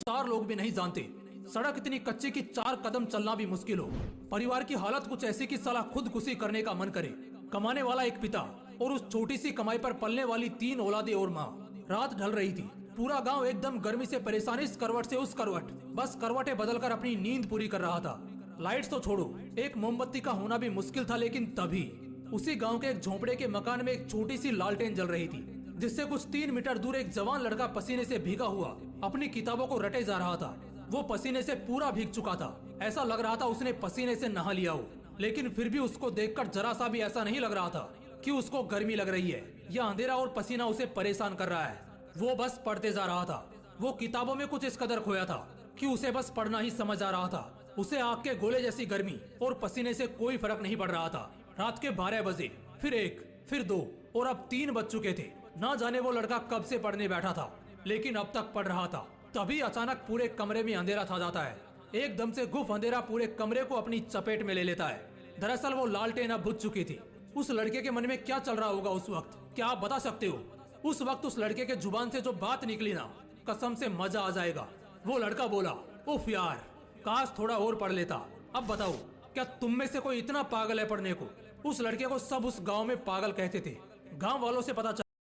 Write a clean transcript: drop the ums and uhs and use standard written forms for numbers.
चार लोग भी नहीं जानते। सड़क इतनी कच्ची कि 4 कदम चलना भी मुश्किल हो। परिवार की हालत कुछ ऐसी कि साला खुदकुशी करने का मन करे। कमाने वाला एक पिता और उस छोटी सी कमाई पर पलने वाली 3 औलादें और माँ। रात ढल रही थी। पूरा गांव एकदम गर्मी से परेशान, इस करवट से उस करवट, बस करवटें बदलकर अपनी नींद पूरी कर रहा था। लाइट्स तो छोड़ो, एक मोमबत्ती का होना भी मुश्किल था। लेकिन तभी उसी गांव के एक झोंपड़े के मकान में एक छोटी सी लालटेन जल रही थी, जिससे कुछ 3 मीटर दूर एक जवान लड़का पसीने से भीगा हुआ अपनी किताबों को रटे जा रहा था। वो पसीने से पूरा भीग चुका था। ऐसा लग रहा था उसने पसीने से नहा लिया हो। लेकिन फिर भी उसको देखकर जरा सा भी ऐसा नहीं लग रहा था कि उसको गर्मी लग रही है या अंधेरा और पसीना उसे परेशान कर रहा है। वो बस पढ़ते जा रहा था। वो किताबों में कुछ इस कदर खोया था कि उसे बस पढ़ना ही समझ आ रहा था। उसे आग के गोले जैसी गर्मी और पसीने से कोई फर्क नहीं पड़ रहा था। रात के 12 बजे, फिर 1, फिर 2 और अब 3 बज चुके थे। ना जाने वो लड़का कब से पढ़ने बैठा था, लेकिन अब तक पढ़ रहा था। तभी अचानक पूरे कमरे में अंधेरा छा जाता है। एकदम से गुफ अंधेरा पूरे कमरे को अपनी चपेट में ले लेता है। दरअसल वो लालटेन अब बुझ चुकी थी। उस लड़के के मन में क्या चल रहा होगा उस वक्त, क्या आप बता सकते हो? उस वक्त उस लड़के के जुबान से जो बात निकली ना, कसम से मजा आ जाएगा। वो लड़का बोला, उफ यार, काश थोड़ा और पढ़ लेता। अब बताओ, क्या तुम में से कोई इतना पागल है पढ़ने को? उस लड़के को सब उस गांव में पागल कहते थे। गांव वालों से पता